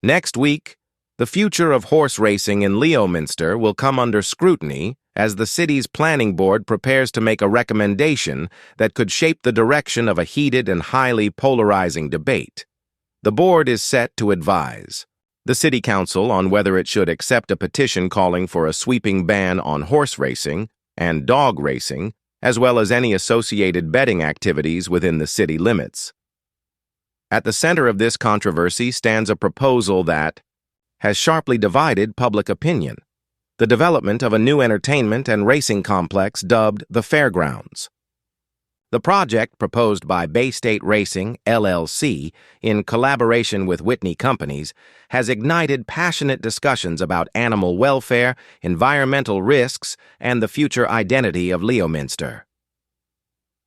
Next week, the future of horse racing in Leominster will come under scrutiny as the city's planning board prepares to make a recommendation that could shape the direction of a heated and highly polarizing debate. The board is set to advise the city council on whether it should accept a petition calling for a sweeping ban on horse racing and dog racing, as well as any associated betting activities within the city limits. At the center of this controversy stands a proposal that has sharply divided public opinion: the development of a new entertainment and racing complex dubbed the Fairgrounds. The project, proposed by Bay State Racing, LLC, in collaboration with Whitney Companies, has ignited passionate discussions about animal welfare, environmental risks, and the future identity of Leominster.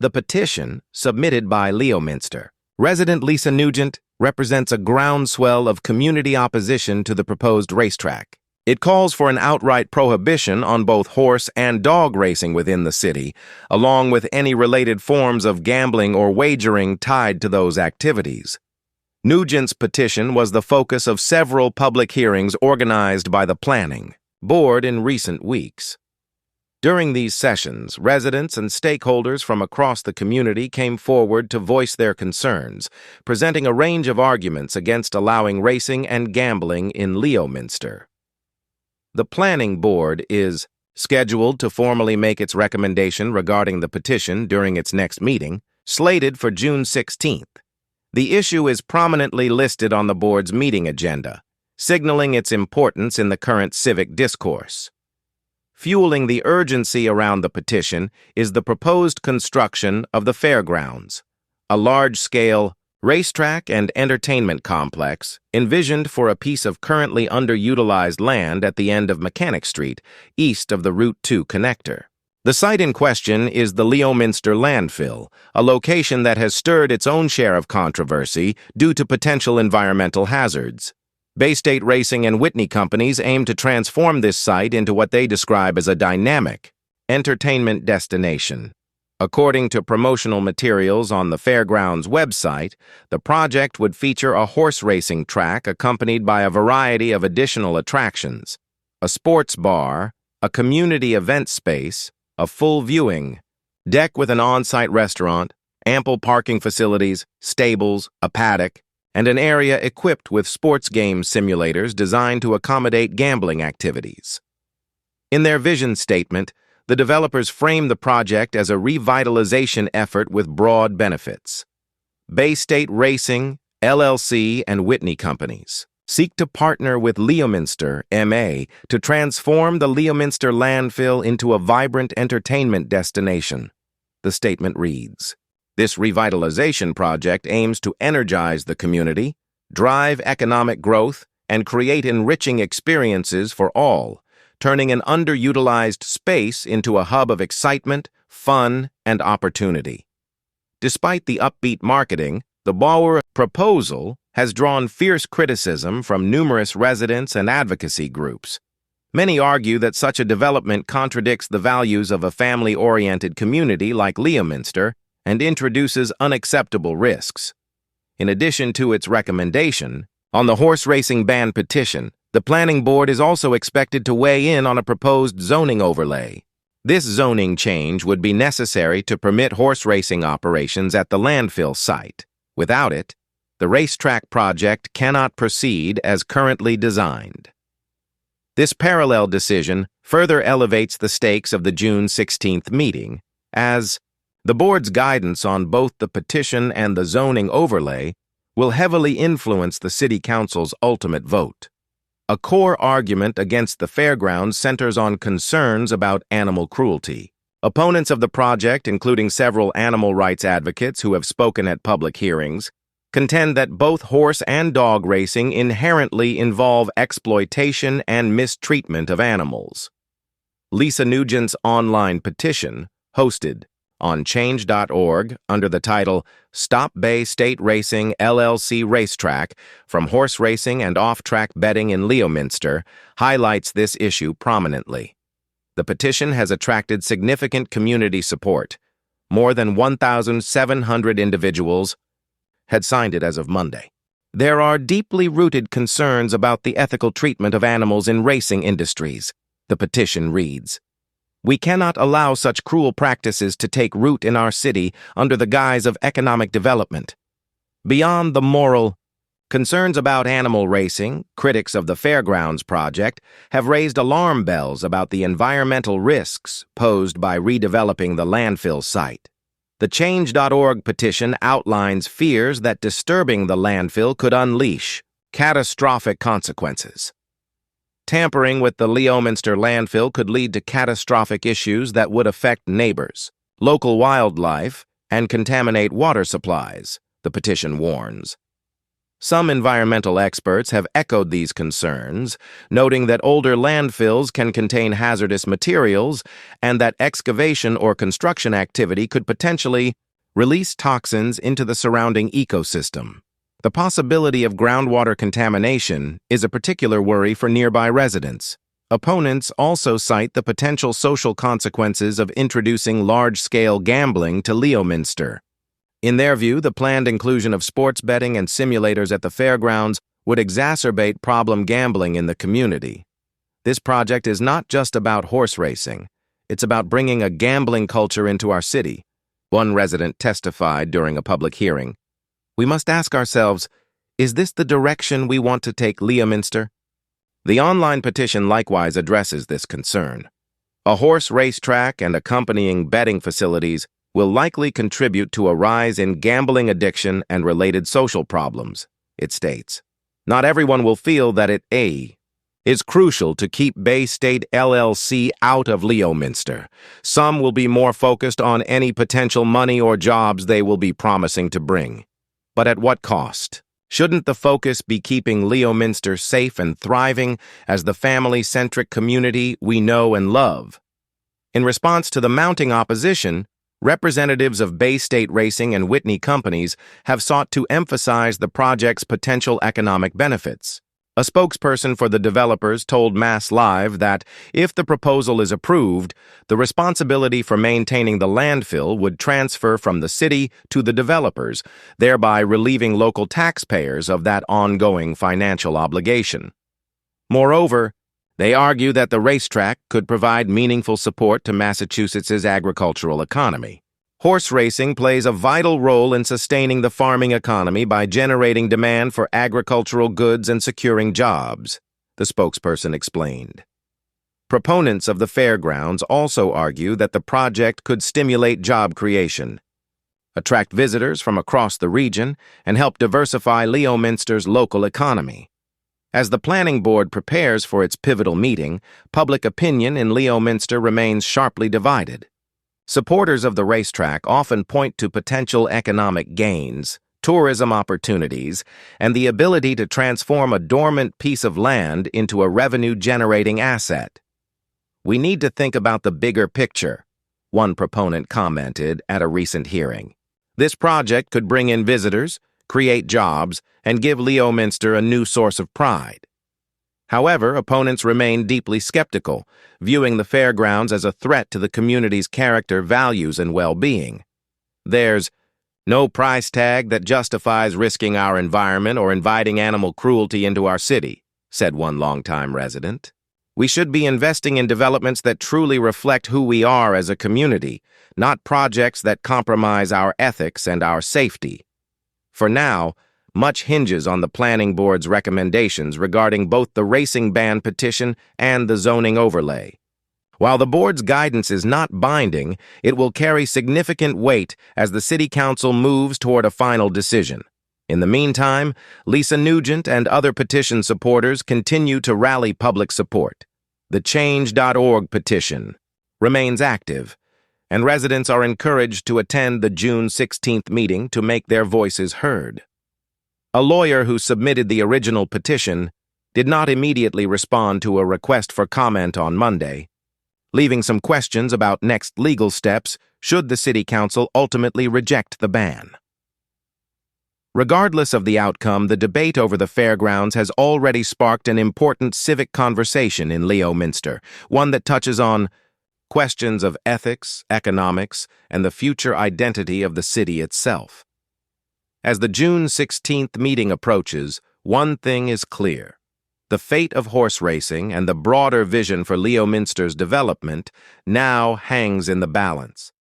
The petition, submitted by Leominster resident Lisa Nugent, represents a groundswell of community opposition to the proposed racetrack. It calls for an outright prohibition on both horse and dog racing within the city, along with any related forms of gambling or wagering tied to those activities. Nugent's petition was the focus of several public hearings organized by the planning board in recent weeks. During these sessions, residents and stakeholders from across the community came forward to voice their concerns, presenting a range of arguments against allowing racing and gambling in Leominster. The planning board is scheduled to formally make its recommendation regarding the petition during its next meeting, slated for June 16th. The issue is prominently listed on the board's meeting agenda, signaling its importance in the current civic discourse. Fueling the urgency around the petition is the proposed construction of the Fairgrounds, a large-scale racetrack and entertainment complex envisioned for a piece of currently underutilized land at the end of Mechanic Street, east of the Route 2 connector. The site in question is the Leominster landfill, a location that has stirred its own share of controversy due to potential environmental hazards. Bay State Racing and Whitney Companies aim to transform this site into what they describe as a dynamic entertainment destination. According to promotional materials on the Fairgrounds website, the project would feature a horse racing track accompanied by a variety of additional attractions: a sports bar, a community event space, a full viewing deck with an on-site restaurant, ample parking facilities, stables, a paddock, and an area equipped with sports game simulators designed to accommodate gambling activities. In their vision statement, the developers frame the project as a revitalization effort with broad benefits. Bay State Racing, LLC, and Whitney Companies seek to partner with Leominster, MA, to transform the Leominster landfill into a vibrant entertainment destination. The statement reads, "This revitalization project aims to energize the community, drive economic growth, and create enriching experiences for all, turning an underutilized space into a hub of excitement, fun, and opportunity." Despite the upbeat marketing, the Bauer proposal has drawn fierce criticism from numerous residents and advocacy groups. Many argue that such a development contradicts the values of a family-oriented community like Leominster and introduces unacceptable risks. In addition to its recommendation on the horse racing ban petition, the planning board is also expected to weigh in on a proposed zoning overlay. This zoning change would be necessary to permit horse racing operations at the landfill site. Without it, the racetrack project cannot proceed as currently designed. This parallel decision further elevates the stakes of the June 16th meeting, as the board's guidance on both the petition and the zoning overlay will heavily influence the city council's ultimate vote. A core argument against the Fairgrounds centers on concerns about animal cruelty. Opponents of the project, including several animal rights advocates who have spoken at public hearings, contend that both horse and dog racing inherently involve exploitation and mistreatment of animals. Lisa Nugent's online petition, hosted on change.org under the title "Stop Bay State Racing LLC Racetrack from Horse Racing and Off-Track Betting in Leominster," highlights this issue prominently. The petition has attracted significant community support. More than 1,700 individuals had signed it as of Monday. There are deeply rooted concerns about the ethical treatment of animals in racing industries, the petition reads. We cannot allow such cruel practices to take root in our city under the guise of economic development. Beyond the moral, concerns about animal racing, critics of the Fairgrounds project have raised alarm bells about the environmental risks posed by redeveloping the landfill site. The Change.org petition outlines fears that disturbing the landfill could unleash catastrophic consequences. Tampering with the Leominster landfill could lead to catastrophic issues that would affect neighbors, local wildlife, and contaminate water supplies, the petition warns. Some environmental experts have echoed these concerns, noting that older landfills can contain hazardous materials and that excavation or construction activity could potentially release toxins into the surrounding ecosystem. The possibility of groundwater contamination is a particular worry for nearby residents. Opponents also cite the potential social consequences of introducing large-scale gambling to Leominster. In their view, the planned inclusion of sports betting and simulators at the fairgrounds would exacerbate problem gambling in the community. This project is not just about horse racing. It's about bringing a gambling culture into our city, one resident testified during a public hearing. We must ask ourselves, is this the direction we want to take Leominster? The online petition likewise addresses this concern. A horse racetrack and accompanying betting facilities will likely contribute to a rise in gambling addiction and related social problems, it states. Not everyone will feel that it is crucial to keep Bay State LLC out of Leominster. Some will be more focused on any potential money or jobs they will be promising to bring. But at what cost? Shouldn't the focus be keeping Leominster safe and thriving as the family-centric community we know and love? In response to the mounting opposition, representatives of Bay State Racing and Whitney companies have sought to emphasize the project's potential economic benefits. A spokesperson for the developers told Mass Live that if the proposal is approved, the responsibility for maintaining the landfill would transfer from the city to the developers, thereby relieving local taxpayers of that ongoing financial obligation. Moreover, they argue that the racetrack could provide meaningful support to Massachusetts's agricultural economy. Horse racing plays a vital role in sustaining the farming economy by generating demand for agricultural goods and securing jobs, the spokesperson explained. Proponents of the fairgrounds also argue that the project could stimulate job creation, attract visitors from across the region, and help diversify Leominster's local economy. As the planning board prepares for its pivotal meeting, public opinion in Leominster remains sharply divided. Supporters of the racetrack often point to potential economic gains, tourism opportunities, and the ability to transform a dormant piece of land into a revenue-generating asset. We need to think about the bigger picture, one proponent commented at a recent hearing. This project could bring in visitors, create jobs, and give Leominster a new source of pride. However, opponents remain deeply skeptical, viewing the fairgrounds as a threat to the community's character, values, and well-being. There's no price tag that justifies risking our environment or inviting animal cruelty into our city, said one longtime resident. We should be investing in developments that truly reflect who we are as a community, not projects that compromise our ethics and our safety. For now, much hinges on the planning board's recommendations regarding both the racing ban petition and the zoning overlay. While the board's guidance is not binding, it will carry significant weight as the city council moves toward a final decision. In the meantime, Lisa Nugent and other petition supporters continue to rally public support. The Change.org petition remains active, and residents are encouraged to attend the June 16th meeting to make their voices heard. A lawyer who submitted the original petition did not immediately respond to a request for comment on Monday, leaving some questions about next legal steps should the City Council ultimately reject the ban. Regardless of the outcome, the debate over the fairgrounds has already sparked an important civic conversation in Leominster, one that touches on questions of ethics, economics, and the future identity of the city itself. As the June 16th meeting approaches, one thing is clear. The fate of horse racing and the broader vision for Leominster's development now hangs in the balance.